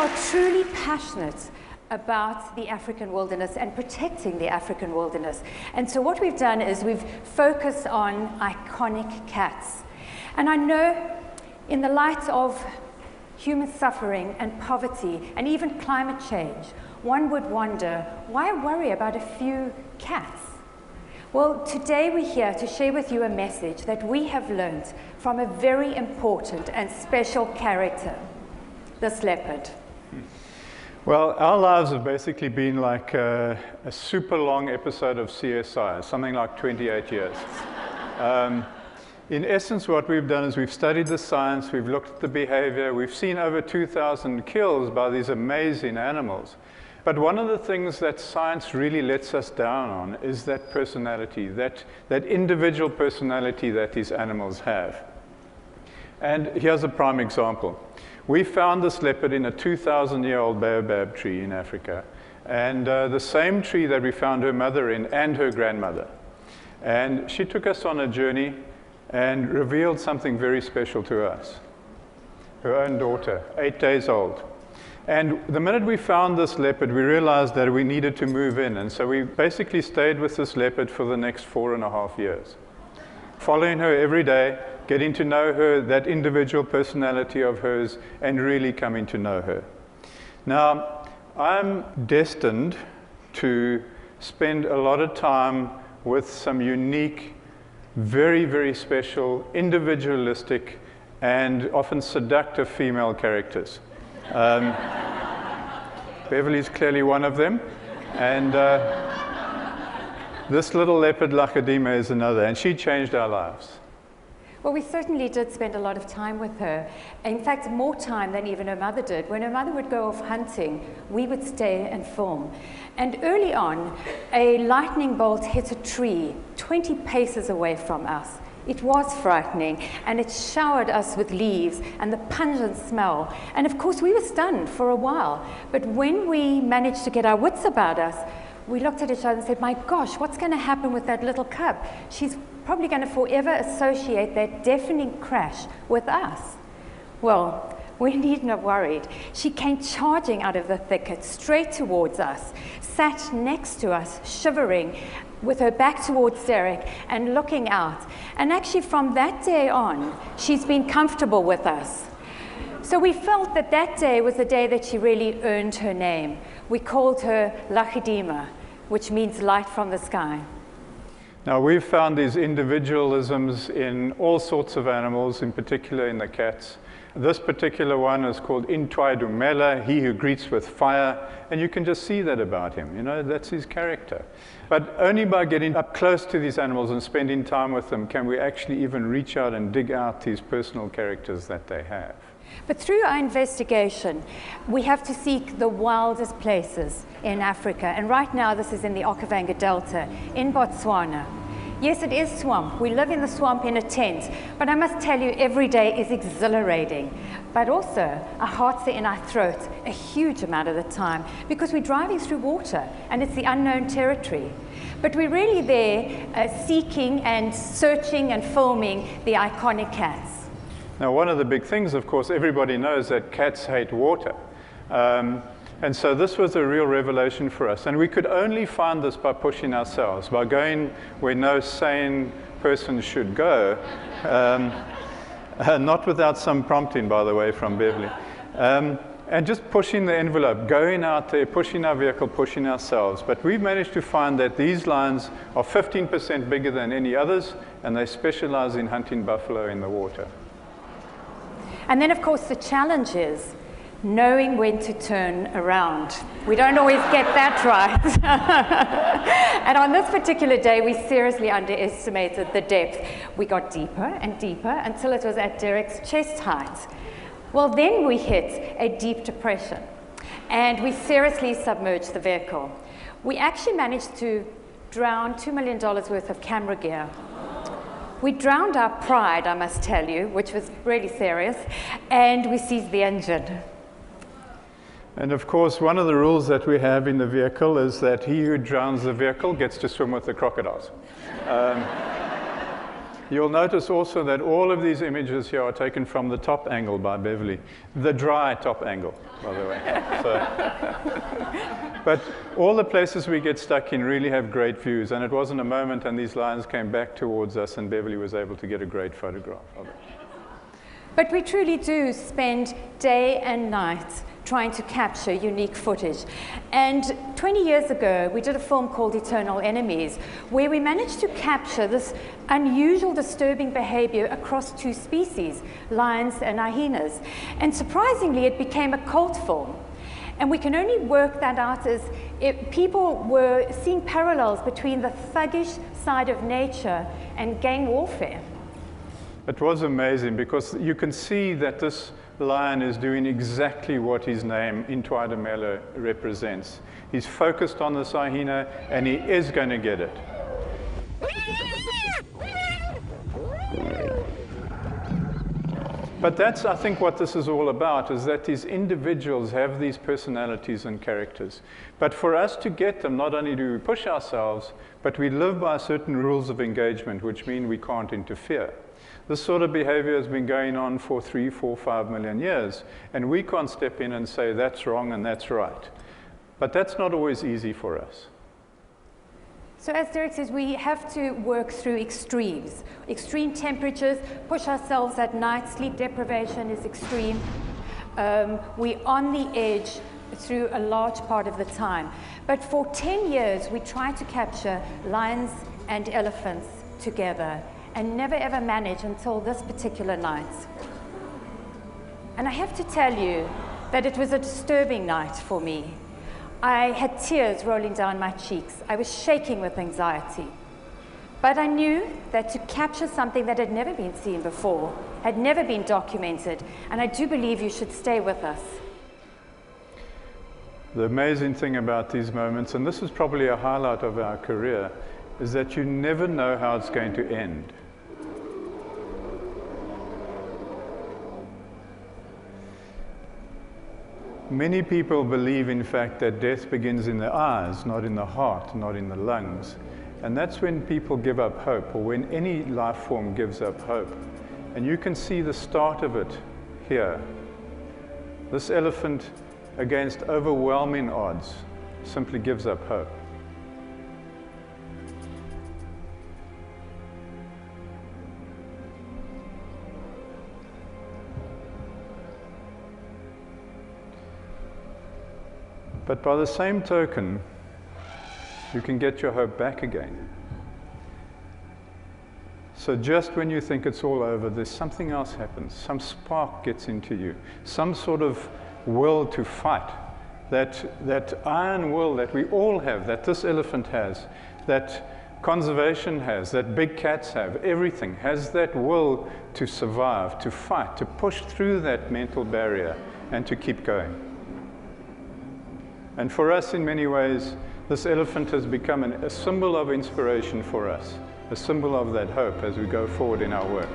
are truly passionate about the African wilderness and protecting the African wilderness. And so what we've done is we've focused on iconic cats. And I know in the light of human suffering and poverty and even climate change, one would wonder, why worry about a few cats? Well, today we're here to share with you a message that we have learned from a very important and special character, this leopard. Well, our lives have basically been like a super long episode of CSI, something like 28 years. In essence, what we've done is we've studied the science, we've looked at the behavior, we've seen over 2,000 kills by these amazing animals. But one of the things that science really lets us down on is that personality, that individual personality that these animals have. And here's a prime example. We found this leopard in a 2,000-year-old baobab tree in Africa, and the same tree that we found her mother in and her grandmother. And she took us on a journey and revealed something very special to us. Her own daughter, 8 days old. And the minute we found this leopard, we realized that we needed to move in, and so we basically stayed with this leopard for the next 4.5 years. Following her every day, getting to know her, that individual personality of hers, and really coming to know her. Now, I'm destined to spend a lot of time with some unique, very, very special, individualistic, and often seductive female characters. Beverly's clearly one of them, and this little leopard, Lachadima, is another, and she changed our lives. Well, we certainly did spend a lot of time with her. In fact, more time than even her mother did. When her mother would go off hunting, we would stay and film. And early on, a lightning bolt hit a tree 20 paces away from us. It was frightening, and it showered us with leaves and the pungent smell. And of course, we were stunned for a while. But when we managed to get our wits about us, we looked at each other and said, my gosh, what's going to happen with that little cub? She's probably going to forever associate that deafening crash with us. Well, we needn't have worried. She came charging out of the thicket, straight towards us, sat next to us, shivering, with her back towards Derek and looking out. And actually from that day on, she's been comfortable with us. So we felt that that day was the day that she really earned her name. We called her Lachadima, which means light from the sky. Now, we've found these individualisms in all sorts of animals, in particular in the cats. This particular one is called Intwai Dumela, he who greets with fire, and you can just see that about him. You know, that's his character. But only by getting up close to these animals and spending time with them can we actually even reach out and dig out these personal characters that they have. But through our investigation, we have to seek the wildest places in Africa. And right now, this is in the Okavango Delta in Botswana. Yes, it is swamp. We live in the swamp in a tent. But I must tell you, every day is exhilarating. But also, our hearts are in our throats a huge amount of the time because we're driving through water and it's the unknown territory. But we're really there seeking and searching and filming the iconic cats. Now, one of the big things, of course, everybody knows that cats hate water. And so this was a real revelation for us. And we could only find this by pushing ourselves, by going where no sane person should go. Not without some prompting, by the way, from Beverly. And just pushing the envelope, going out there, pushing our vehicle, pushing ourselves. But we've managed to find that these lions are 15% bigger than any others, and they specialize in hunting buffalo in the water. And then, of course, the challenge is knowing when to turn around. We don't always get that right. And on this particular day, we seriously underestimated the depth. We got deeper and deeper until it was at Derek's chest height. Well, then we hit a deep depression, and we seriously submerged the vehicle. We actually managed to drown $2 million worth of camera gear. We drowned our pride, I must tell you, which was really serious, and we seized the engine. And of course, one of the rules that we have in the vehicle is that he who drowns the vehicle gets to swim with the crocodiles. You'll notice also that all of these images here are taken from the top angle by Beverly, the dry top angle, by the way. But all the places we get stuck in really have great views, and it wasn't a moment and these lions came back towards us and Beverly was able to get a great photograph of it. But we truly do spend day and night trying to capture unique footage. And 20 years ago, we did a film called Eternal Enemies, where we managed to capture this unusual, disturbing behavior across two species, lions and hyenas. And surprisingly, it became a cult film. And we can only work that out as if people were seeing parallels between the thuggish side of nature and gang warfare. It was amazing because you can see that this lion is doing exactly what his name, Intwaidamelo, represents. He's focused on this hyena and he is going to get it. But that's, I think, what this is all about, is that these individuals have these personalities and characters. But for us to get them, not only do we push ourselves, but we live by certain rules of engagement, which mean we can't interfere. This sort of behavior has been going on for 3, 4, 5 million years, and we can't step in and say that's wrong and that's right. But that's not always easy for us. So as Derek says, we have to work through extremes. Extreme temperatures, push ourselves at night, sleep deprivation is extreme. We're on the edge through a large part of the time. But for 10 years, we tried to capture lions and elephants together, and never ever managed until this particular night. And I have to tell you that it was a disturbing night for me. I had tears rolling down my cheeks. I was shaking with anxiety. But I knew that to capture something that had never been seen before, had never been documented, and I do believe you should stay with us. The amazing thing about these moments, and this is probably a highlight of our career, is that you never know how it's going to end. Many people believe, in fact, that death begins in the eyes, not in the heart, not in the lungs. And that's when people give up hope, or when any life form gives up hope. And you can see the start of it here. This elephant, against overwhelming odds, simply gives up hope. But by the same token, you can get your hope back again. So just when you think it's all over, there's something else happens. Some spark gets into you. Some sort of will to fight. That iron will that we all have, that this elephant has, that conservation has, that big cats have, everything has that will to survive, to fight, to push through that mental barrier and to keep going. And for us, in many ways, this elephant has become a symbol of inspiration for us, a symbol of that hope as we go forward in our work.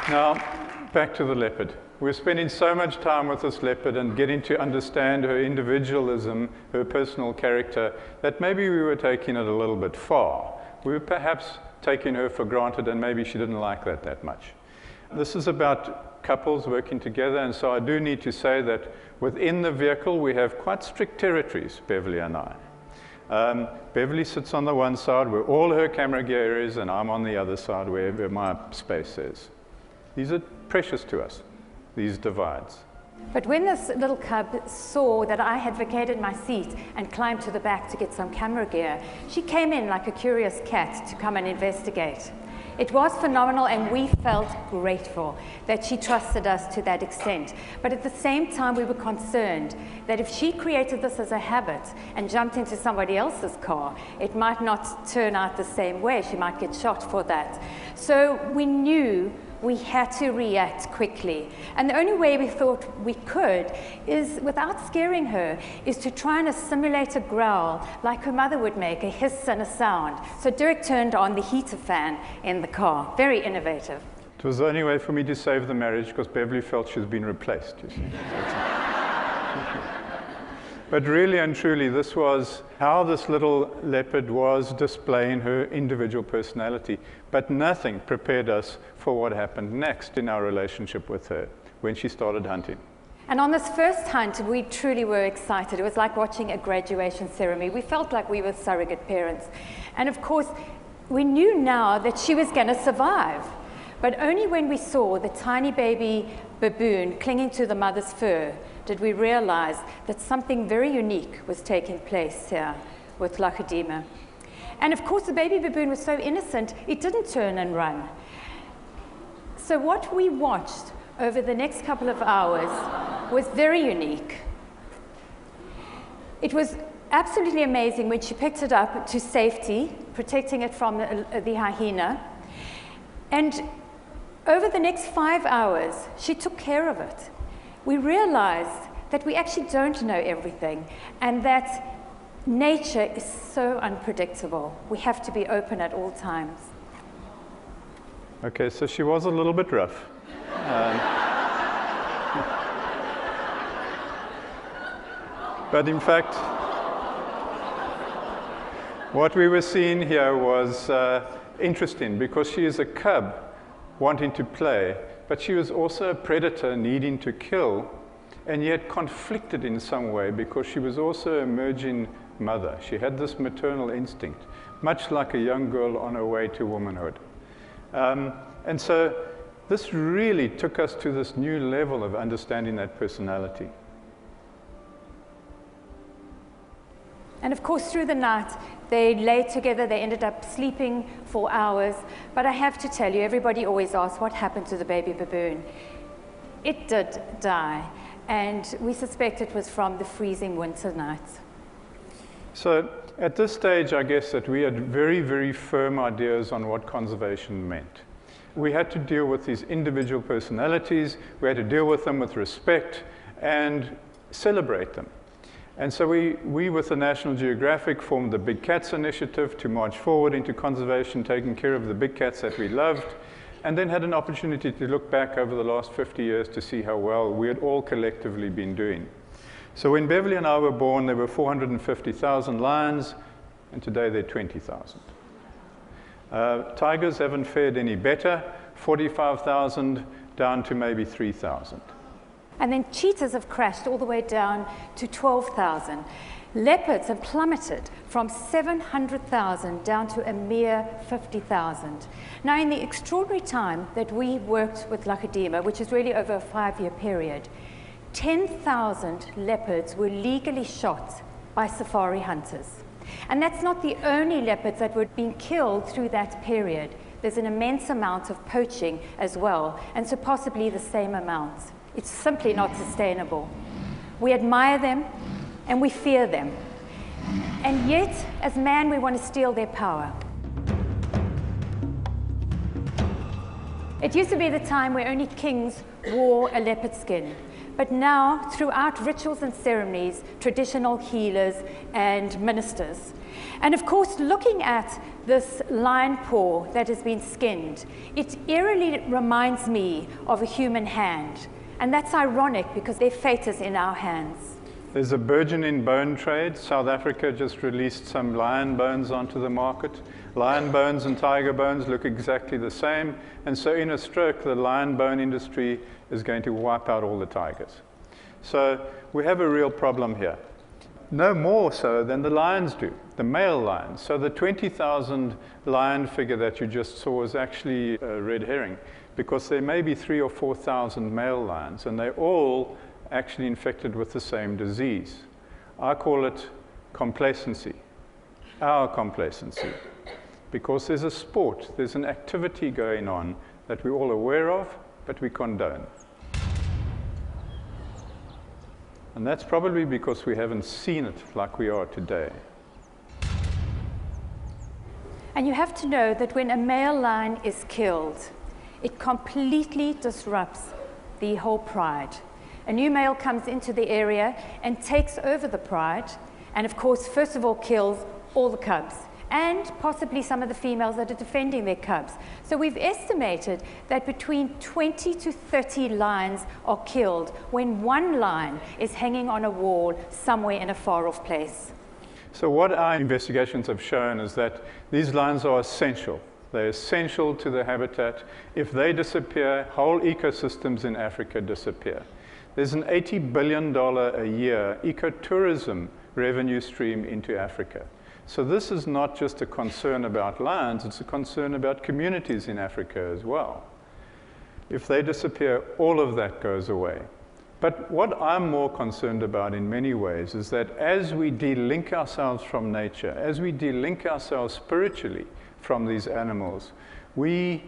Now, back to the leopard. We're spending so much time with this leopard and getting to understand her individualism, her personal character, that maybe we were taking it a little bit far. We were perhaps taking her for granted, and maybe she didn't like that much. This is about couples working together, and so I do need to say that within the vehicle we have quite strict territories, Beverly and I. Beverly sits on the one side where all her camera gear is, and I'm on the other side where my space is. These are precious to us, these divides. But when this little cub saw that I had vacated my seat and climbed to the back to get some camera gear, she came in like a curious cat to come and investigate. It was phenomenal, and we felt grateful that she trusted us to that extent. But at the same time, we were concerned that if she created this as a habit and jumped into somebody else's car, it might not turn out the same way. She might get shot for that. So we knew we had to react quickly. And the only way we thought we could is, without scaring her, is to try and simulate a growl like her mother would make, a hiss and a sound. So Derek turned on the heater fan in the car. Very innovative. It was the only way for me to save the marriage because Beverly felt she's been replaced, you see. But really and truly, this was how this little leopard was displaying her individual personality. But nothing prepared us for what happened next in our relationship with her when she started hunting. And on this first hunt, we truly were excited. It was like watching a graduation ceremony. We felt like we were surrogate parents. And of course, we knew now that she was going to survive. But only when we saw the tiny baby baboon clinging to the mother's fur did we realize that something very unique was taking place here with Lachudema. And of course, the baby baboon was so innocent, it didn't turn and run. So what we watched over the next couple of hours was very unique. It was absolutely amazing when she picked it up to safety, protecting it from the hyena. And over the next 5 hours, she took care of it. We realized that we actually don't know everything and that nature is so unpredictable. We have to be open at all times. Okay, so she was a little bit rough. But in fact, what we were seeing here was interesting because she is a cub wanting to play, but she was also a predator needing to kill, and yet conflicted in some way because she was also an emerging mother. She had this maternal instinct, much like a young girl on her way to womanhood. And so this really took us to this new level of understanding that personality. And of course, through the night, they lay together, they ended up sleeping for hours. But I have to tell you, everybody always asks, what happened to the baby baboon? It did die, and we suspect it was from the freezing winter nights. So at this stage, I guess that we had very, very firm ideas on what conservation meant. We had to deal with these individual personalities, we had to deal with them with respect and celebrate them. And so we with the National Geographic formed the Big Cats Initiative to march forward into conservation, taking care of the big cats that we loved, and then had an opportunity to look back over the last 50 years to see how well we had all collectively been doing. So when Beverly and I were born, there were 450,000 lions, and today there are 20,000. Tigers haven't fared any better, 45,000 down to maybe 3,000. And then cheetahs have crashed all the way down to 12,000. Leopards have plummeted from 700,000 down to a mere 50,000. Now, in the extraordinary time that we worked with Lachudema, which is really over a 5-year period, 10,000 leopards were legally shot by safari hunters. And that's not the only leopards that were being killed through that period. There's an immense amount of poaching as well, and so possibly the same amount. It's simply not sustainable. We admire them and we fear them. And yet, as man, we want to steal their power. It used to be the time where only kings wore a leopard skin. But now, throughout rituals and ceremonies, traditional healers and ministers. And of course, looking at this lion paw that has been skinned, it eerily reminds me of a human hand. And that's ironic because their fate is in our hands. There's a burgeoning bone trade. South Africa just released some lion bones onto the market. Lion bones and tiger bones look exactly the same. And so in a stroke, the lion bone industry is going to wipe out all the tigers. So we have a real problem here. No more so than the lions do, the male lions. So the 20,000 lion figure that you just saw is actually a red herring, because there may be 3,000 or 4,000 male lions, and they're all actually infected with the same disease. I call it complacency, our complacency, because there's a sport, there's an activity going on that we're all aware of, but we condone. And that's probably because we haven't seen it like we are today. And you have to know that when a male lion is killed, it completely disrupts the whole pride. A new male comes into the area and takes over the pride, and of course, first of all, kills all the cubs, and possibly some of the females that are defending their cubs. So we've estimated that between 20 to 30 lions are killed when one lion is hanging on a wall somewhere in a far-off place. So what our investigations have shown is that these lions are essential. They're essential to the habitat. If they disappear, whole ecosystems in Africa disappear. There's an $80 billion a year ecotourism revenue stream into Africa. So this is not just a concern about lions, it's a concern about communities in Africa as well. If they disappear, all of that goes away. But what I'm more concerned about in many ways is that as we de-link ourselves from nature, as we de-link ourselves spiritually from these animals, we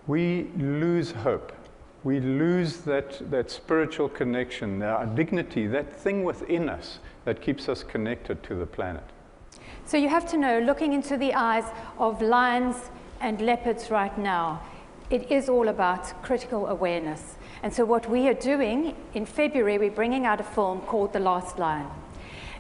lose hope. We lose that spiritual connection, our dignity, that thing within us that keeps us connected to the planet. So you have to know, looking into the eyes of lions and leopards right now, it is all about critical awareness. And so what we are doing, in February, we're bringing out a film called The Last Lion.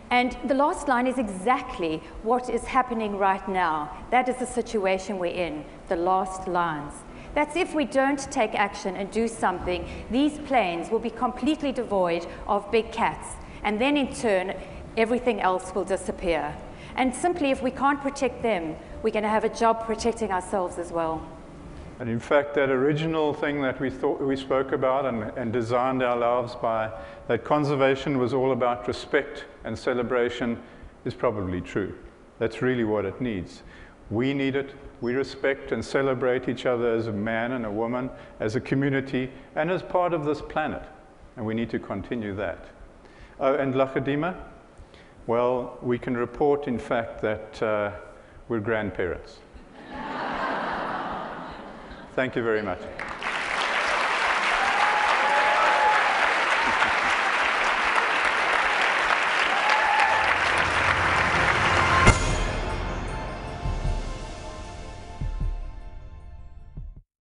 And The Last Lion is exactly what is happening right now. That is the situation we're in, the last lions. That's if we don't take action and do something, these plains will be completely devoid of big cats. And then in turn, everything else will disappear. And simply, if we can't protect them, we're going to have a job protecting ourselves as well. And in fact, that original thing that we spoke about and designed our lives by, that conservation was all about respect and celebration, is probably true. That's really what it needs. We need it. We respect and celebrate each other as a man and a woman, as a community, and as part of this planet. And we need to continue that. Oh, and Lachadima? Well, we can report, in fact, that we're grandparents. Thank you very much.